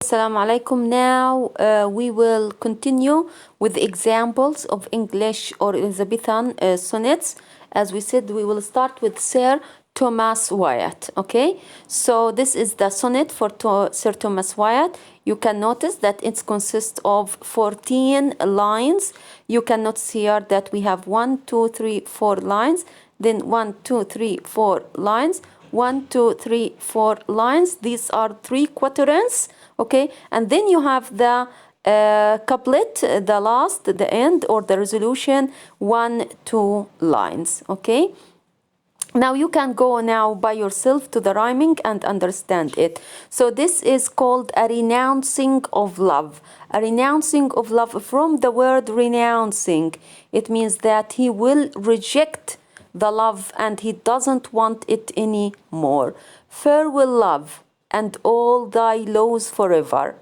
Assalamu alaikum. Now we will continue with examples of English or Elizabethan sonnets. As we said, we will start with Sir Thomas Wyatt. Okay, so this is the sonnet for Sir Thomas Wyatt. You can notice that it consists of 14 lines. You can notice here that we have 1, 2, 3, 4 lines, then 1, 2, 3, 4 lines. 1, 2, 3, 4 lines. These are 3 quatrains, okay? And then you have the couplet, the last, the end, or the resolution, 1, 2 lines, okay? Now you can go now by yourself to the rhyming and understand it. So this is called a renouncing of love. A renouncing of love, from the word renouncing. It means that he will reject the love and he doesn't want it anymore. Farewell love and all thy laws forever.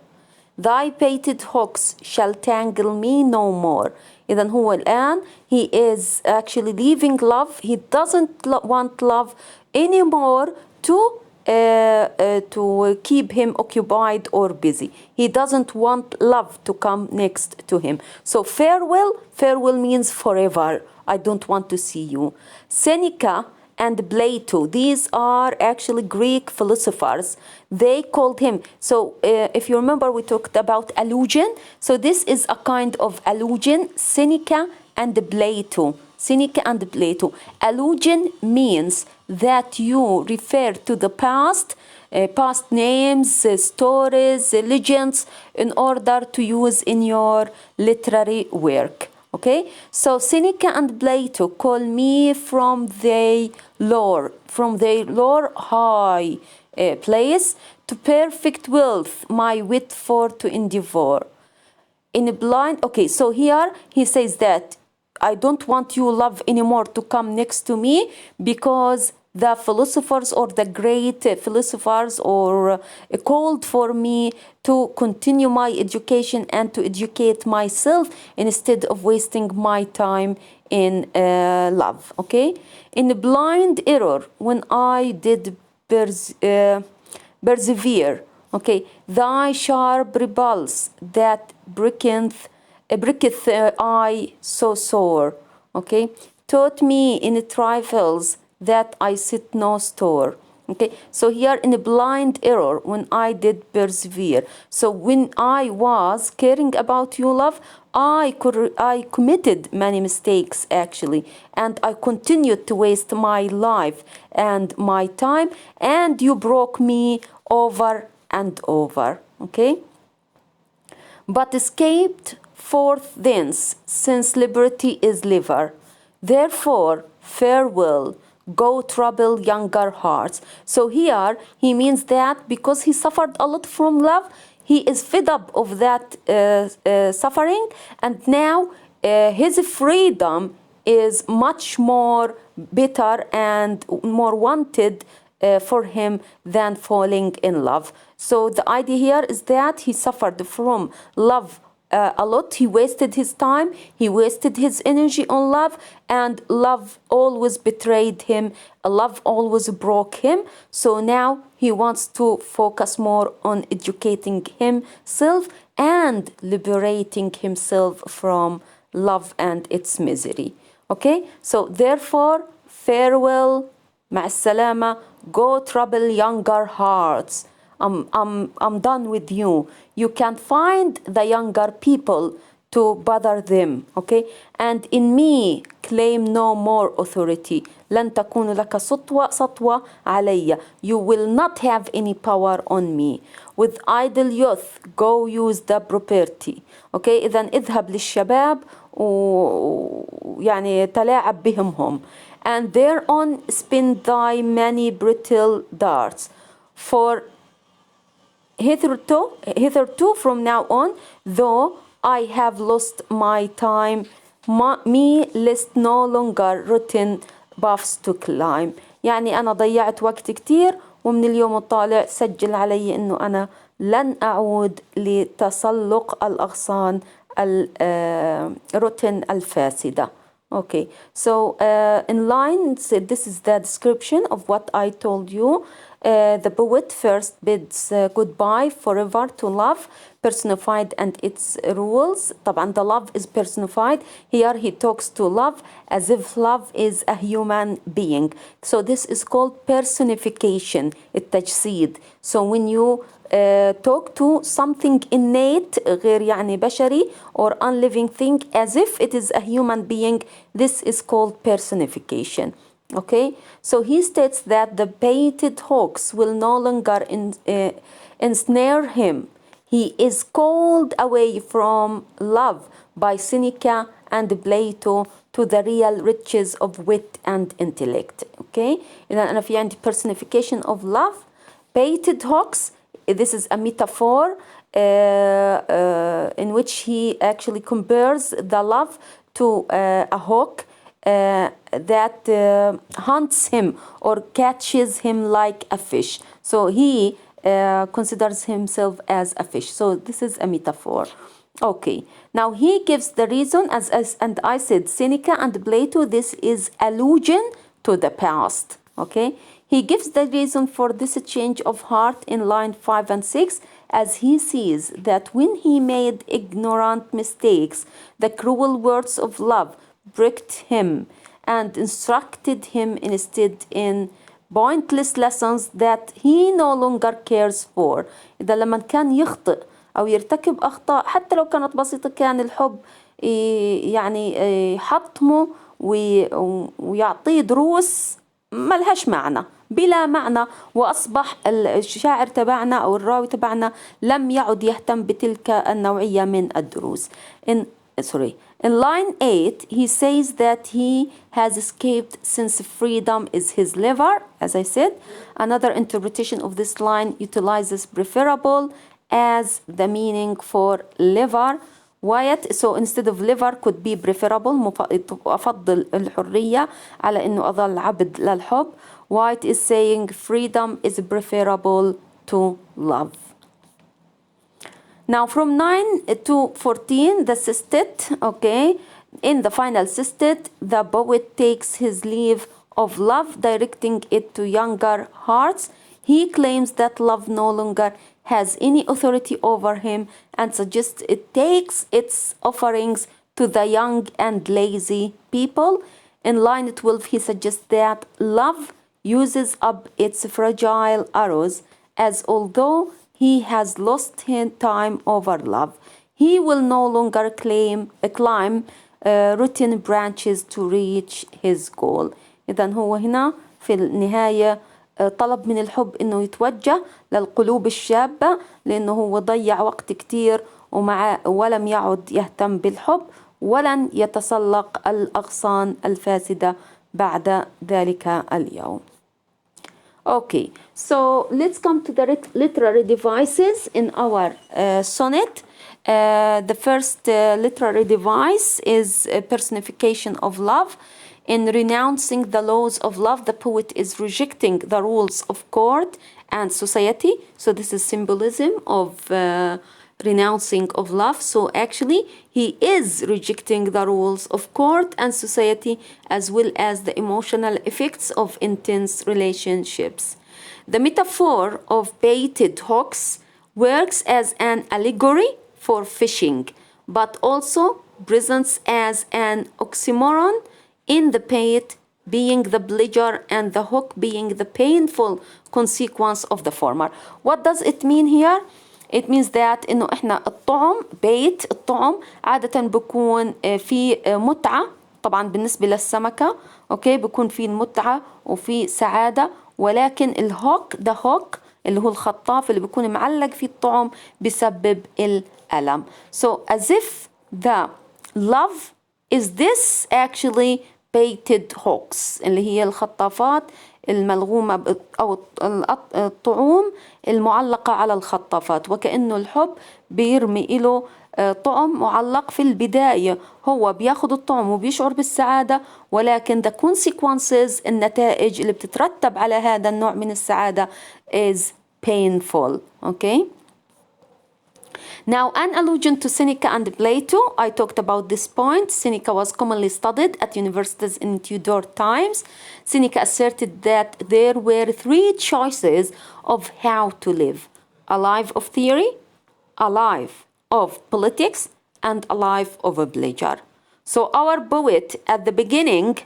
Thy painted hooks shall tangle me no more. إذن هو الآن he is actually leaving love. He doesn't want love anymore to keep him occupied or busy. He doesn't want love to come next to him. So farewell means forever. I don't want to see you. Seneca and Plato, these are actually Greek philosophers. They called him, so if you remember, we talked about allusion. So this is a kind of allusion, Seneca and Plato. Seneca and Plato. Allusion means that you refer to the past, past names, stories, legends, in order to use in your literary work. Okay, so Seneca and Plato call me from their lore high place to perfect wealth, my wit for to endeavor. In a blind, okay, so here he says that I don't want you love anymore to come next to me, because the philosophers or the great philosophers or called for me to continue my education and to educate myself instead of wasting my time in love. Okay, in a blind error when I did persevere. Okay, thy sharp repulse that pricketh I so sore. Okay, taught me in trifles that I set no store. Okay, so here in a blind error when I did persevere. So when I was caring about you, love, I committed many mistakes actually, and I continued to waste my life and my time, and you broke me over and over. Okay, but escaped forth thence, since liberty is liver. Therefore farewell, go trouble younger hearts. So here he means that because he suffered a lot from love, he is fed up of that suffering, and now his freedom is much more better and more wanted for him than falling in love. So the idea here is that he suffered from love a lot. He wasted his time, he wasted his energy on love, and love always betrayed him, love always broke him. So now he wants to focus more on educating himself and liberating himself from love and its misery. Okay, so therefore farewell, ma'as-salama, go trouble younger hearts. I'm done with you. You can find the younger people to bother them, okay? And in me claim no more authority. لن تكون لك سطوة علي. You will not have any power on me. With idle youth go use the property. Okay, إذن اذهب للشباب ويعني تلاعب بهم هم. And thereon spin thy many brittle darts. For hitherto from now on, though I have lost my time, me list no longer rotten paths to climb. يعني أنا ضيعت وقت كتير، ومن اليوم الطالع سجل علي إنه أنا لن أعود لتسلق الأغصان الروتين الفاسدة. Okay, so in lines, this is the description of what I told you. The poet first bids goodbye forever to love, personified and its rules. طبعا the love is personified. Here he talks to love as if love is a human being. So this is called personification, التجسيد. So when you talk to something innate غير يعني بشري or unliving thing as if it is a human being, this is called personification. Okay, so he states that the painted hawks will no longer ensnare him. He is called away from love by Seneca and Plato to the real riches of wit and intellect. Okay, إذا أنا في عندي personification of love, painted hawks. This is a metaphor in which he actually compares the love to a hawk that hunts him or catches him like a fish. So he considers himself as a fish. So this is a metaphor. Okay, now he gives the reason and I said Seneca and Plato, this is allusion to the past. Okay, he gives the reason for this change of heart in line 5 and 6, as he sees that when he made ignorant mistakes, the cruel words of love pricked him and instructed him instead in pointless lessons that he no longer cares for. إذا لما كان يخطئ أو يرتكب أخطاء حتى لو كانت بسيطة، كان الحب يعني يحطمه ويعطيه دروس ملهاش معنى، بلا معنى، وأصبح الشاعر تبعنا أو الراوي تبعنا لم يعد يهتم بتلك النوعية من الدروس. In line 8, he says that he has escaped since freedom is his liver, as I said. Another interpretation of this line utilizes preferable as the meaning for liver. Wyatt, so instead of liver could be preferable. أفضل الحرية على إنه أظل عبد للحب. White is saying freedom is preferable to love. Now from 9 to 14, the sestet, okay, in the final sestet, the poet takes his leave of love, directing it to younger hearts. He claims that love no longer has any authority over him and suggests it takes its offerings to the young and lazy people. In line 12, he suggests that love uses up its fragile arrows, as although he has lost his time over love, he will no longer climb rotten branches to reach his goal. إذن هو هنا في النهاية طلب من الحب إنه يتوجه للقلوب الشابة، لأنه هو ضيع وقت كتير ولم يعد يهتم بالحب ولن يتسلق الأغصان الفاسدة بعد ذلك اليوم. Okay, so let's come to the literary devices in our sonnet. The first literary device is a personification of love. In renouncing the laws of love, the poet is rejecting the rules of court and society. So this is symbolism of renouncing of love. So actually he is rejecting the rules of court and society, as well as the emotional effects of intense relationships. The metaphor of baited hawks works as an allegory for fishing, but also presents as an oxymoron, in the bait being the pleasure and the hook being the painful consequence of the former. What does it mean here? It means that إنه إحنا الطعم بيت الطعم عادة بيكون في متعة، طبعا بالنسبة للسمكة أوكي بيكون في المتعة وفي سعادة، ولكن الهوك ده هوك اللي هو الخطاف اللي بيكون معلق في الطعم بسبب الألم. So as if the love is this actually baited hooks اللي هي الخطافات الملغومة أو الطعوم المعلقة على الخطافات، وكأنه الحب بيرمي له طعم معلق في البداية، هو بياخد الطعم وبيشعر بالسعادة، ولكن the consequences النتائج اللي بتترتب على هذا النوع من السعادة is painful. Okay. Now, an allusion to Seneca and Plato. I talked about this point. Seneca was commonly studied at universities in Tudor times. Seneca asserted that there were three choices of how to live: a life of theory, a life of politics, and a life of a pleasure. So our poet at the beginning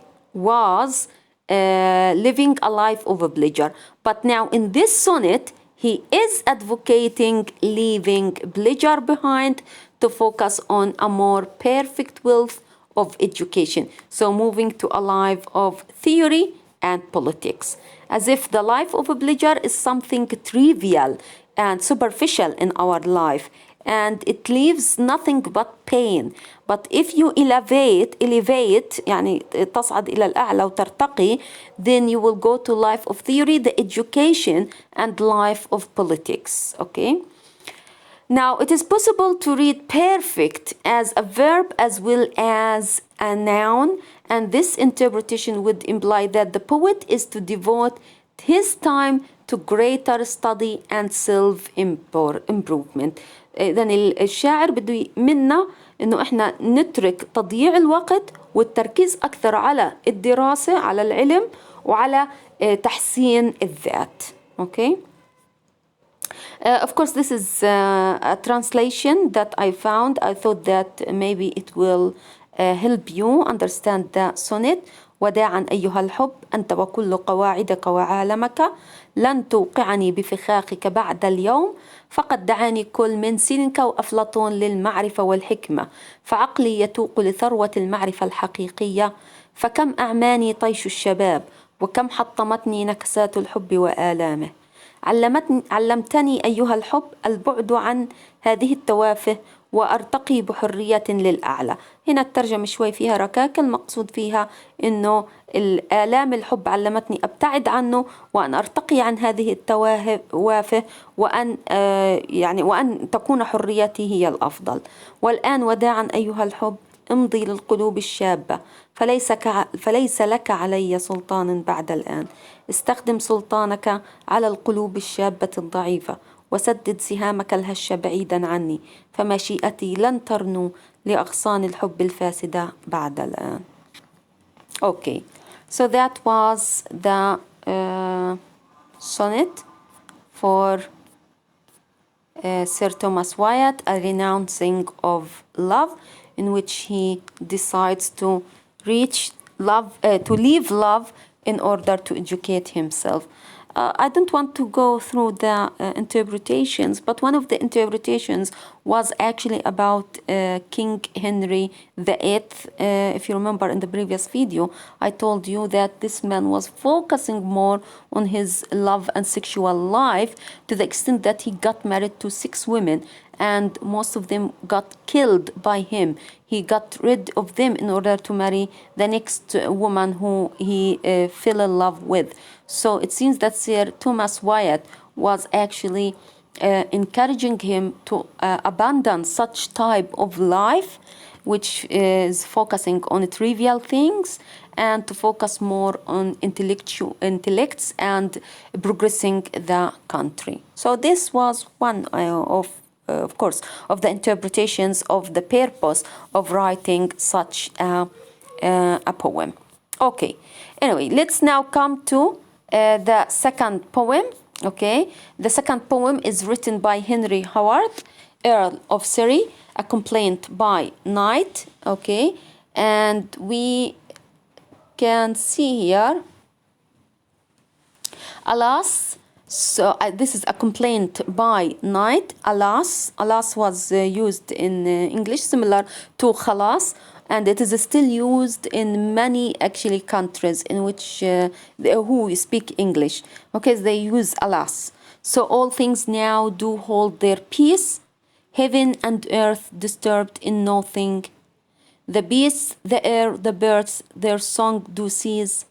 was living a life of a pleasure. But now in this sonnet, he is advocating leaving pleasure behind to focus on a more perfect wealth of education. So moving to a life of theory and politics, as if the life of a pleasure is something trivial and superficial in our life, and it leaves nothing but pain. But if you elevate يعني تصعد إلى الأعلى وترتقي, then you will go to life of theory, the education, and life of politics. Okay. Now, it is possible to read perfect as a verb as well as a noun, and this interpretation would imply that the poet is to devote his time to greater study and self-improvement. إذن الشاعر بده منا إنه إحنا نترك تضييع الوقت والتركيز أكثر على الدراسة، على العلم، وعلى تحسين الذات. Okay. Of course, this is a translation that I found. I thought that maybe it will help you understand the sonnet. وداعا أيها الحب، أنت وكل قواعدك وعالمك، لن توقعني بفخاخك بعد اليوم، فقد دعاني كل من سينيكا وأفلاطون للمعرفة والحكمة، فعقلي يتوق لثروة المعرفة الحقيقية، فكم أعماني طيش الشباب، وكم حطمتني نكسات الحب وآلامه. علمتني أيها الحب البعد عن هذه التوافه وأرتقي بحرية للأعلى. هنا الترجمة شوي فيها ركاكة، المقصود فيها إنه الآلام الحب علمتني أبتعد عنه وأن أرتقي عن هذه التوافه، وأن وأن تكون حريتي هي الأفضل. والآن وداعا أيها الحب، امضي للقلوب الشابة، فليس لك علي سلطان بعد الآن. استخدم سلطانك على القلوب الشابة الضعيفة، وسدد سهامك الهشة بعيدا عني، فمشيئتي لن ترنو لأغصان الحب الفاسدة بعد الآن. Okay, so that was the sonnet for Sir Thomas Wyatt, a renouncing of love, in which he decides to reach love, to leave love in order to educate himself. I don't want to go through the interpretations, but one of the interpretations was actually about King Henry VIII. If you remember in the previous video, I told you that this man was focusing more on his love and sexual life to the extent that he got married to 6 women, and most of them got killed by him. He got rid of them in order to marry the next woman who he fell in love with. So it seems that Sir Thomas Wyatt was actually encouraging him to abandon such type of life, which is focusing on trivial things, and to focus more on intellects and progressing the country. So this was one of course, of the interpretations of the purpose of writing such a poem. Okay, anyway, let's now come to the second poem. Okay, the second poem is written by Henry Howard, Earl of Surrey, A Complaint by Night. Okay, and we can see here, alas. So this is a complaint by night. Alas was used in English similar to khalas, and it is still used in many actually countries in which who speak English. Okay, they use alas. So all things now do hold their peace, heaven and earth disturbed in nothing. The beasts, the air, the birds, their song do cease.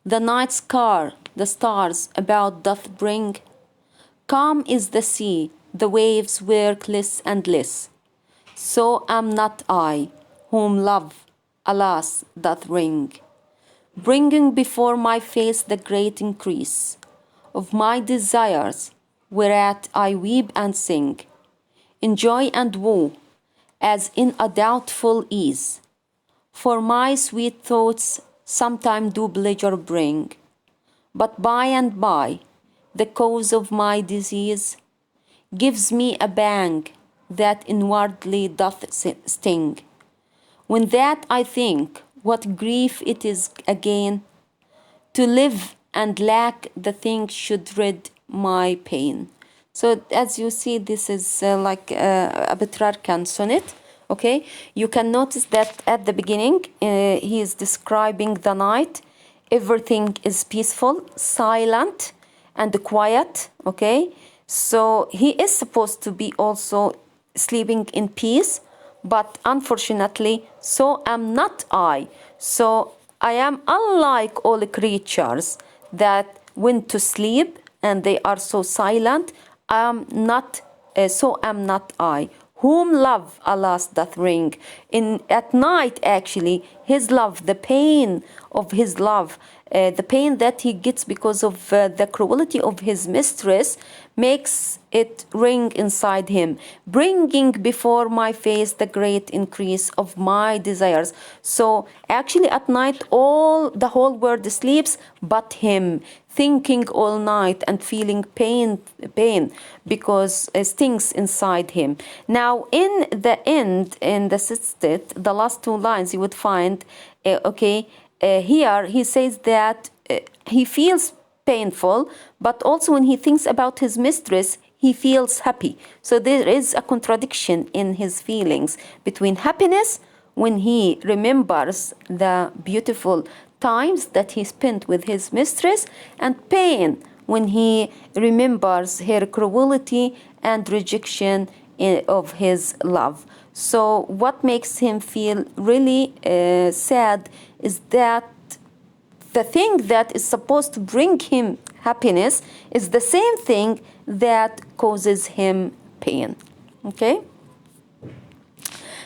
The night's car the stars about doth bring. Calm is the sea, the waves work less and less. So am not I, whom love, alas, doth wring, bringing before my face the great increase of my desires, whereat I weep and sing. enjoy and woo, as in a doubtful ease. For my sweet thoughts sometime do pleasure bring, but by and by the cause of my disease gives me a bang that inwardly doth sting. When that I think what grief it is again to live and lack the thing should rid my pain. So as you see, this is like a Petrarchan sonnet. Okay, you can notice that at the beginning he is describing the night. Everything is peaceful, silent, and quiet. Okay, so he is supposed to be also sleeping in peace, but unfortunately, so am not I. So I am unlike all creatures that went to sleep and they are so silent. So am not I. Whom love, alas, doth wring. At night, actually, his love, the pain of his love, the pain that he gets because of the cruelty of his mistress, makes it ring inside him, bringing before my face the great increase of my desires. So actually at night the whole world sleeps but him, thinking all night and feeling pain because it stings inside him. Now in the end, in the sixth, the last two lines, you would find here he says that he feels painful, but also when he thinks about his mistress, he feels happy. So there is a contradiction in his feelings between happiness when he remembers the beautiful times that he spent with his mistress, and pain when he remembers her cruelty and rejection of his love. So what makes him feel really sad is that the thing that is supposed to bring him happiness is the same thing that causes him pain. Okay?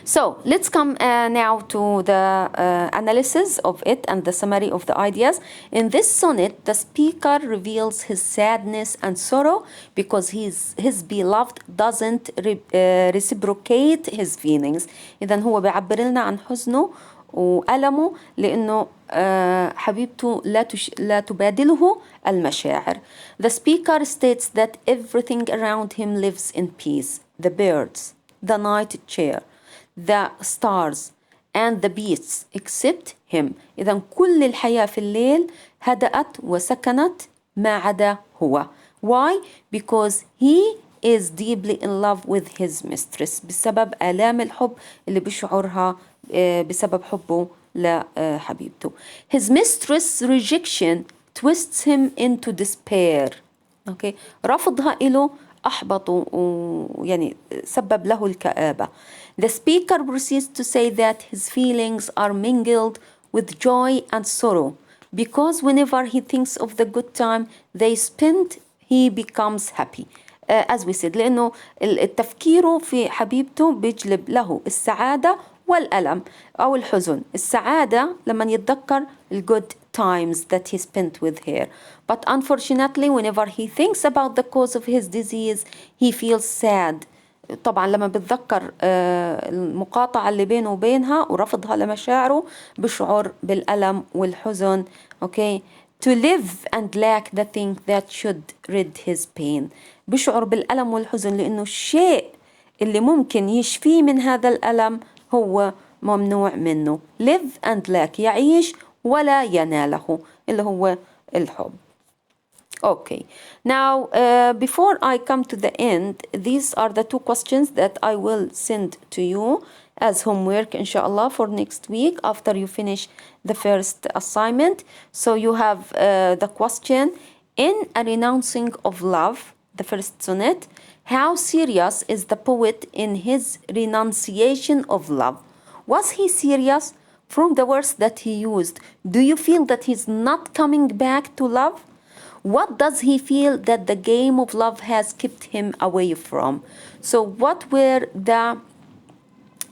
So let's come now to the analysis of it and the summary of the ideas. In this sonnet, the speaker reveals his sadness and sorrow because his beloved doesn't reciprocate his feelings. إذن هو بيعبر لنا عن حزنه وألمه لأنه حبيبته لا تبادله المشاعر. The speaker states that everything around him lives in peace. The birds, the night chair, the stars, and the beasts except him. إذن كل الحياة في الليل هدأت وسكنت ما عدا هو. Why? Because he is deeply in love with his mistress بسبب آلام الحب اللي بيشعرها بسبب حبه لحبيبته. His mistress' rejection twists him into despair. Okay. رفضها له أحبطه يعني سبب له الكآبة. The speaker proceeds to say that his feelings are mingled with joy and sorrow because whenever he thinks of the good time they spent, he becomes happy. As we said, لأنه التفكير في حبيبته بيجلب له السعادة والألم أو الحزن. السعادة لما يتذكر good times that he spent with her. But unfortunately, whenever he thinks about the cause of his disease, he feels sad. طبعا لما بتذكر المقاطعة اللي بينه وبينها ورفضها لمشاعره بشعر بالألم والحزن. Okay? To live and lack the thing that should rid his pain. بشعر بالألم والحزن لأنه الشيء اللي ممكن يشفيه من هذا الألم هو ممنوع منه. live and lack يعيش ولا يناله اللي هو الحب. Okay, now before I come to the end, these are the two questions that I will send to you as homework inshallah for next week after you finish the first assignment. So you have the question: in a renouncing of love, the first sonnet, how serious is the poet in his renunciation of love? Was he serious? From the words that he used, do you feel that he's not coming back to love? What does he feel that the game of love has kept him away from? So what were the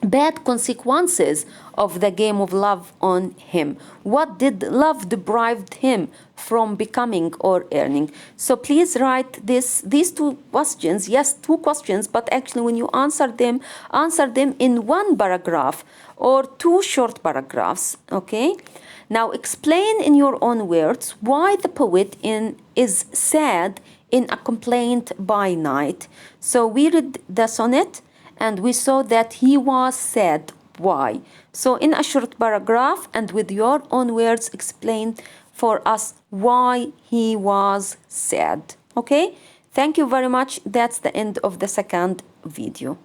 bad consequences of the game of love on him. What did love deprived him from becoming or earning? So please write these two questions. Yes, two questions, but actually when you answer them in one paragraph or two short paragraphs, okay? Now explain in your own words why the poet is sad in A Complaint by Night. So we read the sonnet and we saw that he was sad. Why? So in a short paragraph and with your own words, explain for us why he was sad. Okay? Thank you very much. That's the end of the second video.